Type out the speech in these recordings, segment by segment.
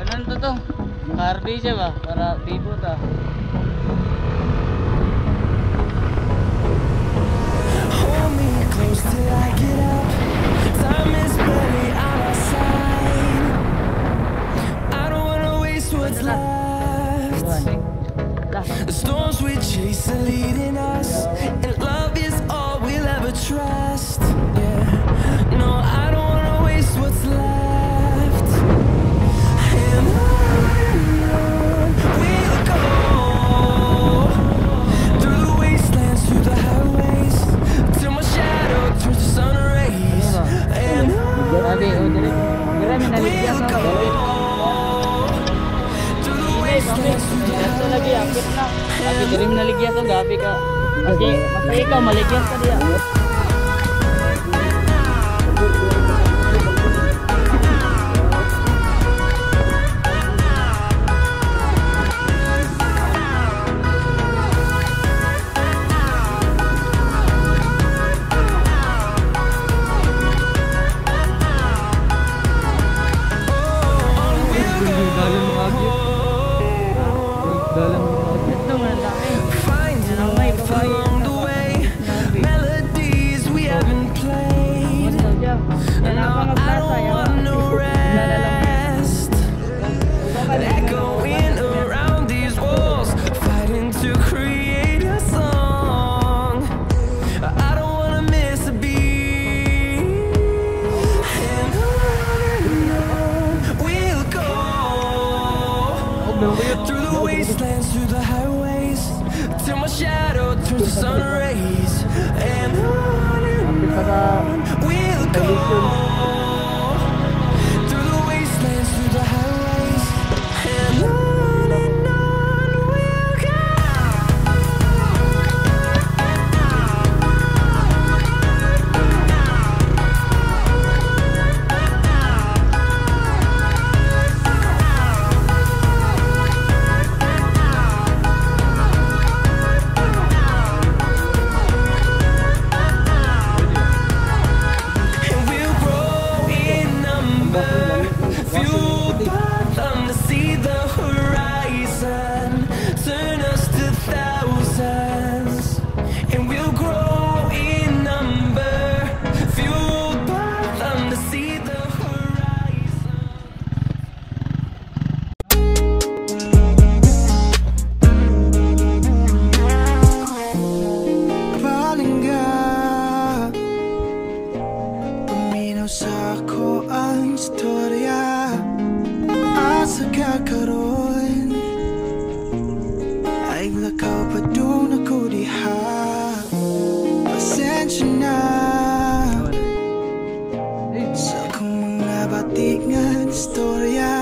Ano to? Naka-RV siya ba? Para bibo ta. Hold me close till I get up. Time is barely on our side. I don't wanna waste what's left. The storms we chase are leading us, and love is all we'll ever trust. Yeah, no, I don't wanna waste what's left. And on we'll go, through the wastelands, through the highways, till my shadow turns to sun rays. And on we'll go, through the wastelands, through the highways. Tapi diri naligya to gabi ka. Kasi basta ikaw maligyan ka diya. Along the way, melodies we haven't played. No, I don't want no rest. Echoing around these walls, fighting to create a song. I don't wanna miss a beat. And on we'll go, through the wastelands, through the highways, till my shadow turns to sun rays. And on we'll go, through the wastelands, through the highways. And on we'll go. And we'll grow in number, fueled by them to see the horizon, turn us to thousands. And we'll grow in number, fueled by them to see the horizon. Palingga, paminaw sa ako ang istorya. Asa kakaroon ay lakaw pa doon ako diha. Pasensya na sa akong mga batik nga istorya.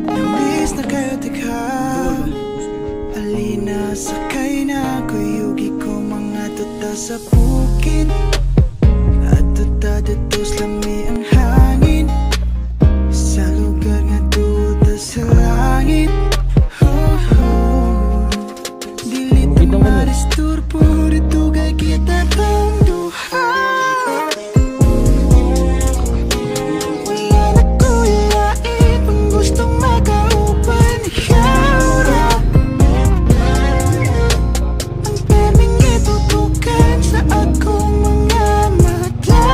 Nambis na kayo tika, alina sakay na kuyugi ko mga tuta sa bukid. At tuta datos lami ang hangin, sa lugar nga tuta sa langit. Dili ta maristurbo, dito kay kita kang duha. Wala na kulain kung gustong makaupan. Ikaw na ang pwedeng itutukan sa akong mga mata.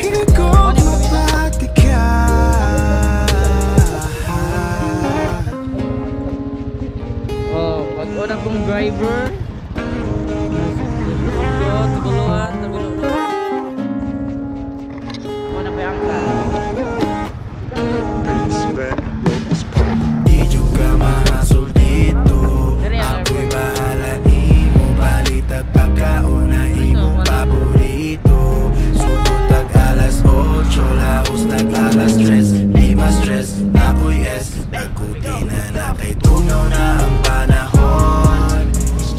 Ikaw mapati ka. Oh, pag una kong driver. Tuguluan. Ano ba yung Di juga mahasol dito, ako'y bahala. Imo balit at pagkaon na imong paborito. Subot tag alas 8, laos tag alas 3. Di ma-stress, ako'y S. Nagkuti na kay tunaw na ang panahon.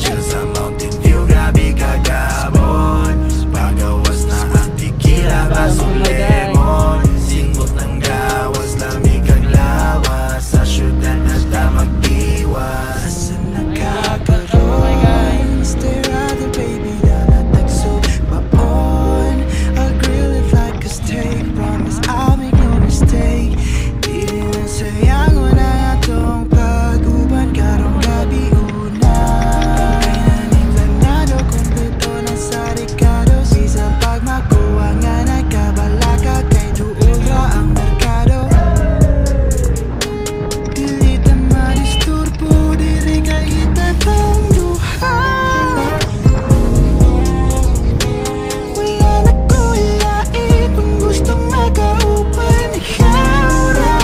Chill sa Mountain View, grabe kagabon. Pagawas na ang tequila, basong lemon. Singot ng gawas, lamig ang lawas. Sa syudad na ta magdiwas. Asa nakakaroon, stay right there baby, nalatag so baon. I'll grill it like a steak, promise I'll make no mistake. Di rin sayang na atong pag-uban karong gabi una. Kay naning planado, kompleto na sa rekado. Isang pagmakuha nga nagkabalaka, kay duol ra ang merkado. Dili ta madisturbo, dili kay itatang duha. Wala na ko ilain kung gustong makaupan ikaw na.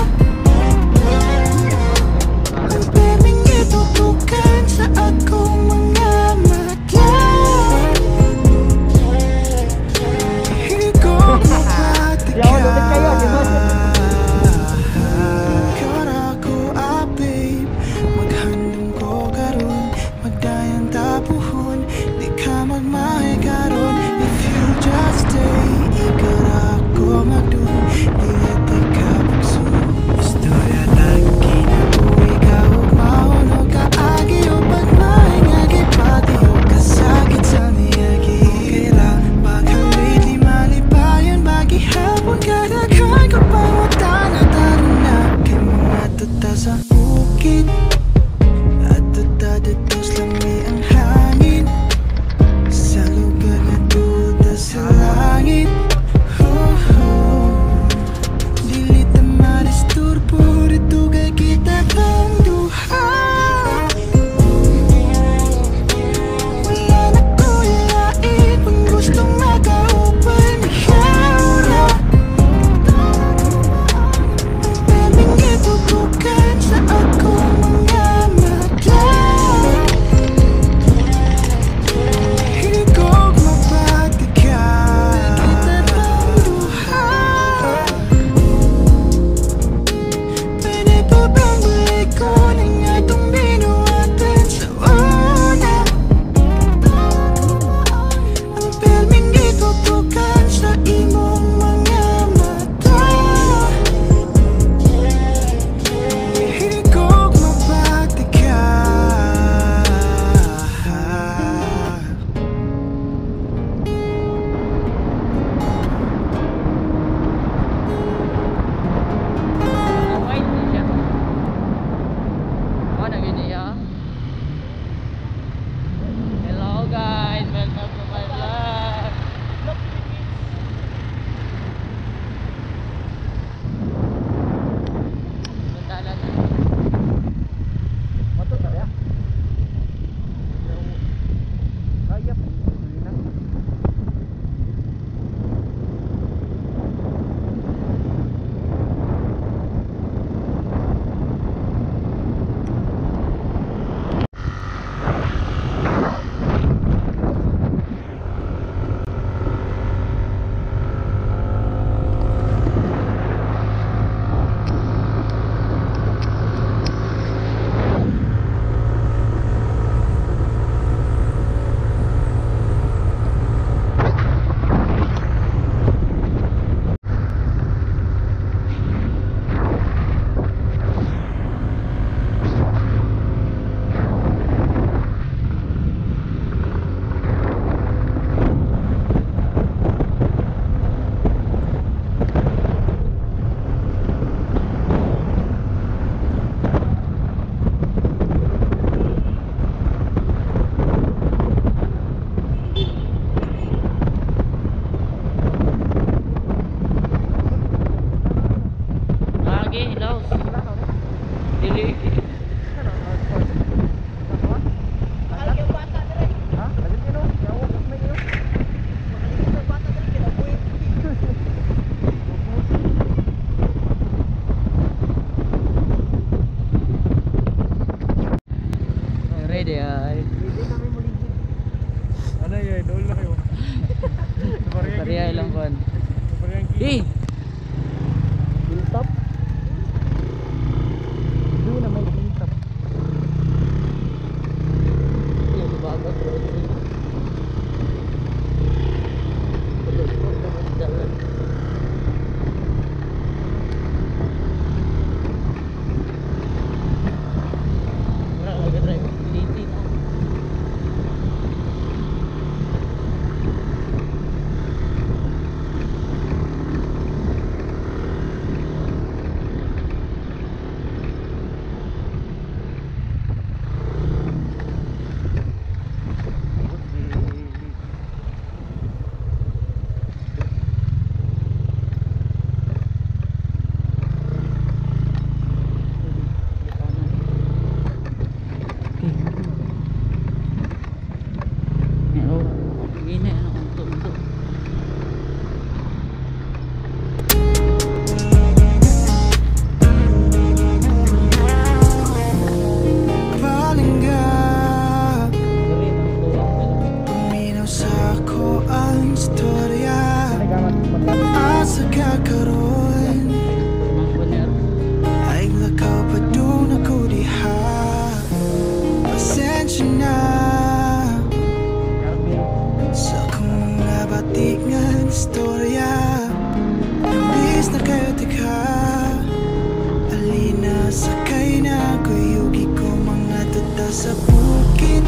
sa bukid.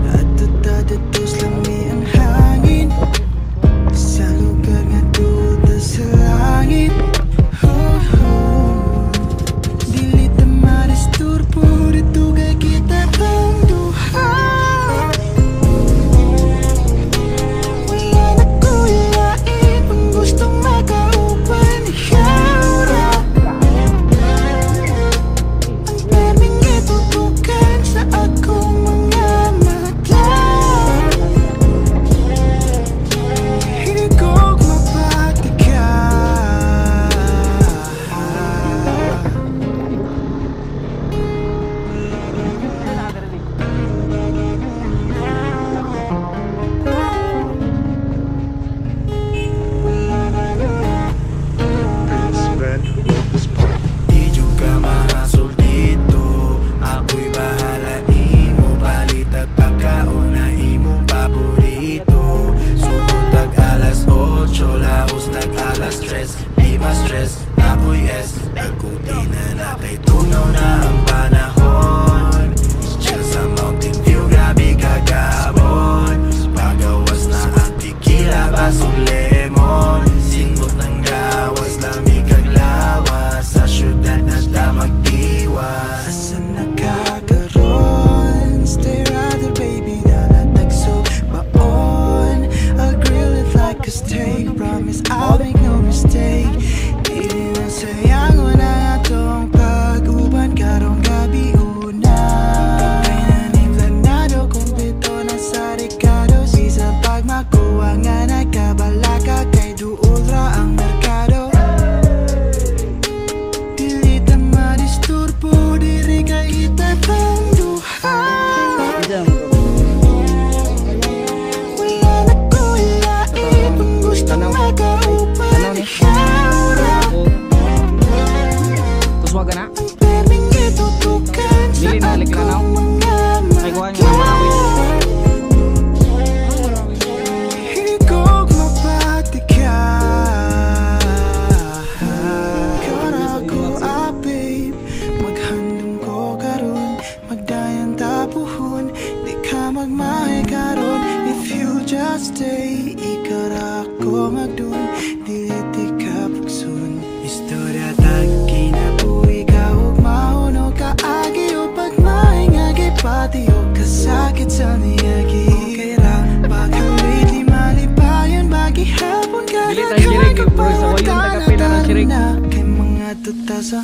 Ato tadatos lami ang hangin sa lugar nga duda sa langit. Dili ta maristurbo dito kay kita ang duha. Wala na kulain kung gustong makaupan ikaw na. Ang perming itutukan sa akong mga mata. Higog mapati ka. Di juga mahasol dito. Ako'y bahala imo. Balit at pagkaon na imong paborito. Sugod tag alas 8, laos tag alas 3. Di ma stress, ako'y S. Nagkuti na kay tunaw na ang panahon. Chill sa Mountain View, grabe kagabon. Pagawas na ang tequila, basong lemon. Singot ng gawas, lamig kag lawas. Sa syudad na ta magdiwas. Asa nakakaroon? Stay rather baby, nalatag so baon. I'll grill it like a steak. Promise I'll make no mistake. Dili na sayang na atong pag-uban karong gabi una. Kaya naning planado, kumpleto na sa Ricardo. Sisa pag makuha nga nagkabalaka kay duulra ang merkado. Dili ta madisturbo, diri kay itatang duha. Wala na kulain kung gustong makaupan ikaw na. Kuswaga na. Ang perming itutukan sa Dili na, ligla na. akong mga Ay, kuha niyo ng mata. Higog mapati ka. Kara ko babe, maghandom ko karon. Magdayan tapuhon, di ka magmahay karon. If you just stay, ikara ko magdun. Dili di ka pagsun. Istorya tag kinabuhi ka ug mauno kaagi o pagmahay nga gipati o kasakit sa niyagi. Okay ra, pagkalit di malipayon bagihapon ka Dili tayo sirig, bro, sa wayon, taga-pila ng sirig. kay mga tuta sa